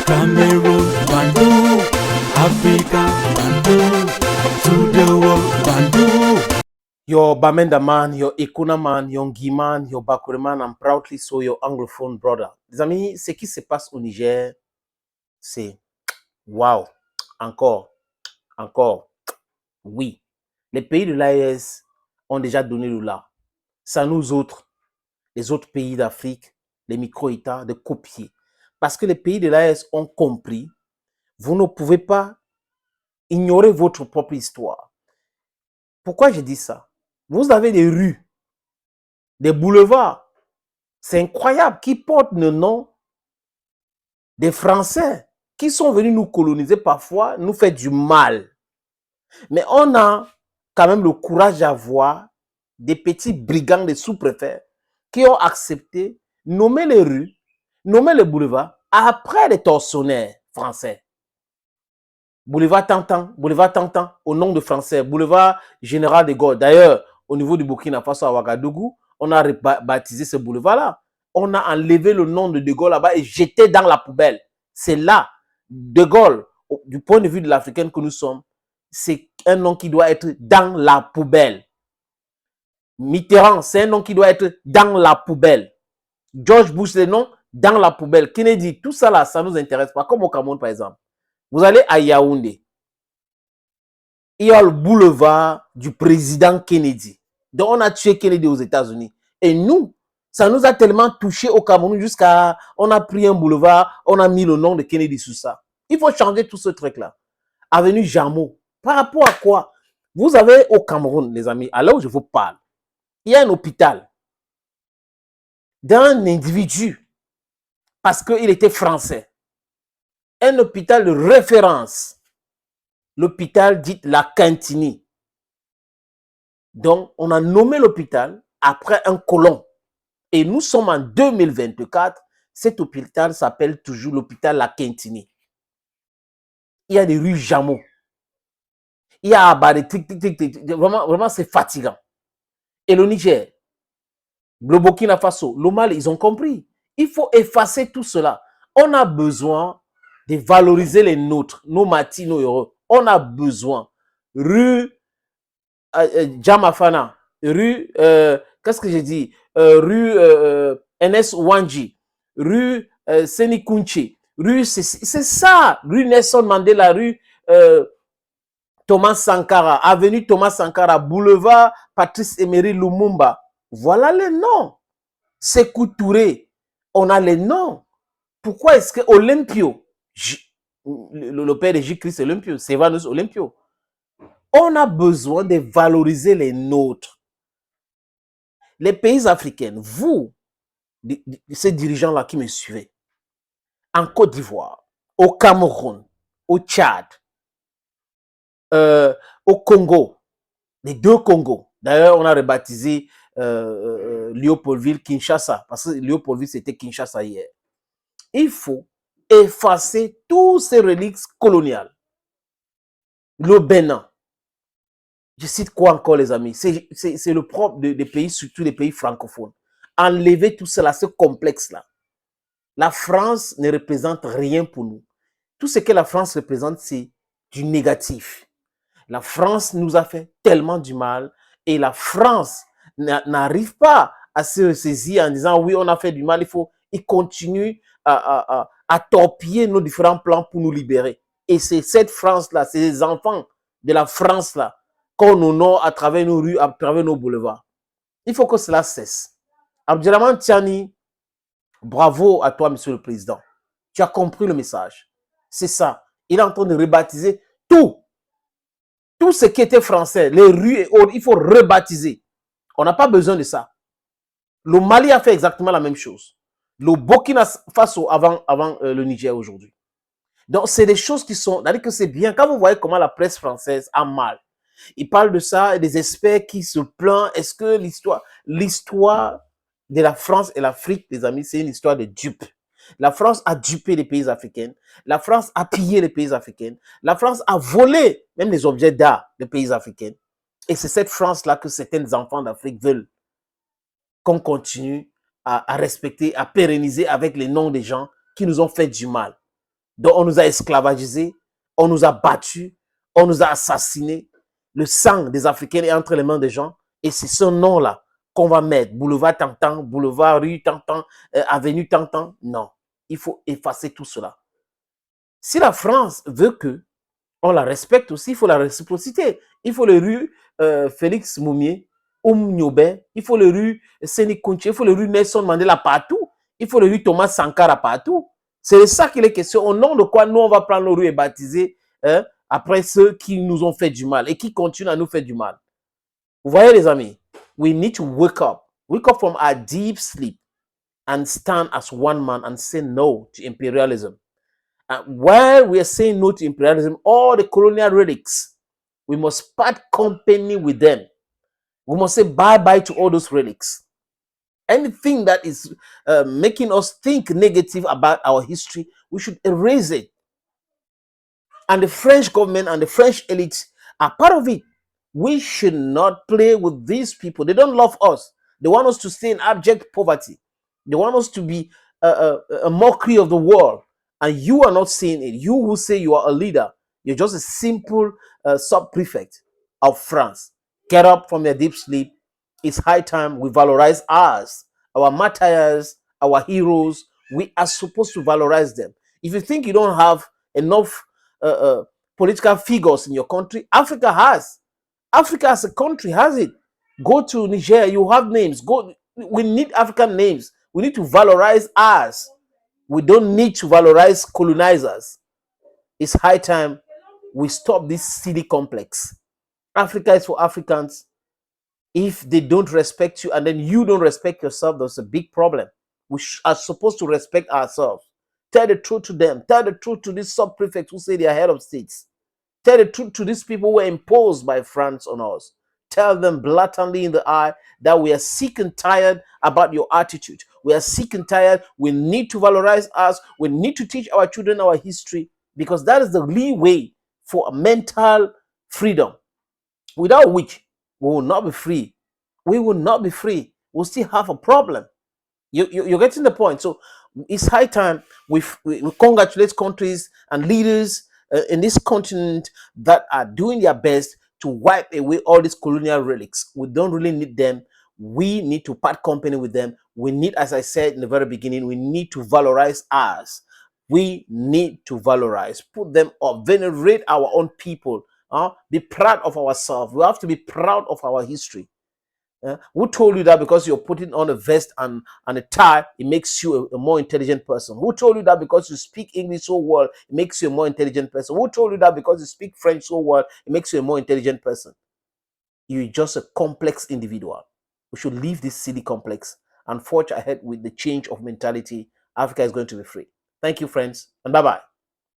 Cameroon, Bandung, Africa, Bandung, to the world, Bandung. Your Bamenda man, your Ekuna man, your Ngui man, your Bakure man, I'm proudly so your anglophone brother. Les amis, ce qui se passe au Niger, c'est waouh. Encore, oui. Les pays de l'AES ont déjà donné le là. C'est à nous autres, les autres pays d'Afrique, les micro-États, de copier. Parce que les pays de l'AES ont compris, vous ne pouvez pas ignorer votre propre histoire. Pourquoi je dis ça? Vous avez des rues, des boulevards, c'est incroyable, qui portent le nom des Français qui sont venus nous coloniser parfois, nous faire du mal. Mais on a quand même le courage d'avoir des petits brigands, des sous-préfets qui ont accepté nommer les rues, nommer les boulevards après les tortionnaires français. Boulevard Tantan, au nom de français, boulevard Général de Gaulle. D'ailleurs, au niveau du Burkina Faso à Ouagadougou, on a rebaptisé ce boulevard-là. On a enlevé le nom de De Gaulle là-bas et jeté dans la poubelle. C'est là, De Gaulle, du point de vue de l'Africaine que nous sommes, c'est un nom qui doit être dans la poubelle. Mitterrand, c'est un nom qui doit être dans la poubelle. George Bush, c'est nom dans la poubelle. Kennedy, tout ça là, ça ne nous intéresse pas. Comme au Cameroun, par exemple. Vous allez à Yaoundé. Il y a le boulevard du président Kennedy. Donc, on a tué Kennedy aux États-Unis. Et nous, ça nous a tellement touché au Cameroun jusqu'à... On a pris un boulevard, on a mis le nom de Kennedy sous ça. Il faut changer tout ce truc-là. Avenue Jameau. Par rapport à quoi? Vous avez au Cameroun, les amis, à là où je vous parle, il y a un hôpital d'un individu parce qu'il était français. Un hôpital de référence. L'hôpital dit la Cantini. Donc, on a nommé l'hôpital après un colon. Et nous sommes en 2024. Cet hôpital s'appelle toujours l'hôpital La Cantini. Il y a des rues Jameau. Il y a des tic, tic, tic, tic. Vraiment c'est fatigant. Et le Niger, le Burkina Faso, le Mali, ils ont compris. Il faut effacer tout cela. On a besoin de valoriser les nôtres, nos matis, nos héros. On a besoin. Rue Jamafana, rue, qu'est-ce que j'ai dit? Rue NS Wanji, rue Senikunche, rue, c'est ça, rue Nelson Mandela, rue Thomas Sankara, avenue Thomas Sankara, boulevard Patrice Emery Lumumba. Voilà les noms. Sékou Touré, on a les noms. Pourquoi est-ce que Olympio, le père de J-Christ Olympio, Sévanus Olympio, on a besoin de valoriser les nôtres. Les pays africains, vous, ces dirigeants-là qui me suivez, en Côte d'Ivoire, au Cameroun, au Tchad, au Congo, les deux Congos. D'ailleurs, on a rebaptisé Léopoldville Kinshasa, parce que Léopoldville, c'était Kinshasa hier. Il faut effacer tous ces reliques coloniales. Le Bénin. Je cite quoi encore, les amis? C'est le propre des pays, surtout les pays francophones. Enlever tout cela, ce complexe-là. La France ne représente rien pour nous. Tout ce que la France représente, c'est du négatif. La France nous a fait tellement du mal et la France n'arrive pas à se ressaisir en disant oui, on a fait du mal, il continue à torpiller nos différents plans pour nous libérer. Et c'est cette France-là, c'est les enfants de la France-là qu'on honore à travers nos rues, à travers nos boulevards. Il faut que cela cesse. Abdelrahman Tiani, bravo à toi, monsieur le président. Tu as compris le message. C'est ça. Il est en train de rebaptiser tout. Tout ce qui était français, les rues et autres, il faut rebaptiser. On n'a pas besoin de ça. Le Mali a fait exactement la même chose. Le Burkina Faso avant le Niger aujourd'hui. Donc, c'est des choses qui sont... C'est-à-dire que c'est bien. Quand vous voyez comment la presse française a mal, ils parlent de ça, des experts qui se plaignent. Est-ce que l'histoire de la France et l'Afrique, les amis, c'est une histoire de dupes. La France a dupé les pays africains. La France a pillé les pays africains. La France a volé même les objets d'art des pays africains. Et c'est cette France-là que certains enfants d'Afrique veulent qu'on continue à respecter, à pérenniser avec les noms des gens qui nous ont fait du mal. dont on nous a esclavagisés, on nous a battus, on nous a assassinés. Le sang des Africains est entre les mains des gens. Et c'est ce nom-là qu'on va mettre. Boulevard Tantan, boulevard rue Tantan, avenue Tantan. Non, il faut effacer tout cela. Si la France veut que on la respecte aussi, il faut la réciprocité. Il faut les rues Félix Moumier, Nyobé, il faut les rues Séné Kounché, il faut les rues Nelson Mandela partout, il faut les rues Thomas Sankara partout. C'est de ça qu'il est question. Au nom de quoi nous, on va prendre nos rues et baptiser après ceux qui nous ont fait du mal et qui continuent à nous faire du mal. Vous voyez, les amis, we need to wake up from our deep sleep and stand as one man and say no to imperialism. While we are saying no to imperialism, all the colonial relics, we must part company with them. We must say bye-bye to all those relics. Anything that is making us think negative about our history, we should erase it. And the French government and the French elites are part of it. We should not play with these people. They don't love us. They want us to stay in abject poverty. They want us to be a mockery of the world. And you are not seeing it. You who say you are a leader, you're just a simple sub-prefect of France. Get up from your deep sleep. It's high time we valorize ours, our martyrs, our heroes. We are supposed to valorize them. If you think you don't have enough political figures in your country, Africa has. Africa as a country has it. Go to Niger, you have names. We need African names. We need to valorize ours. We don't need to valorize colonizers. It's high time we stop this silly complex. Africa is for Africans. If they don't respect you and then you don't respect yourself, there's a big problem. We are supposed to respect ourselves. Tell the truth to them. Tell the truth to these sub-prefects who say they are head of states. Tell the truth to these people who were imposed by France on us. Tell them blatantly in the eye that we are sick and tired about your attitude. We are sick and tired. We need to valorize us. We need to teach our children our history because that is the leeway for mental freedom, without which we will not be free. We will not be free. We'll still have a problem. You're getting the point. So it's high time we congratulate countries and leaders in this continent that are doing their best to wipe away all these colonial relics. We don't really need them. We need to part company with them. We need, as I said in the very beginning, we need to valorize us. We need to valorize, put them up, venerate our own people, be proud of ourselves. We have to be proud of our history. Who told you that because you're putting on a vest and a tie, it makes you a more intelligent person? Who told you that because you speak English so well, it makes you a more intelligent person? Who told you that because you speak French so well, it makes you a more intelligent person? You're just a complex individual. We should leave this silly complex and forge ahead with the change of mentality. Africa is going to be free. Thank you, friends, and bye-bye.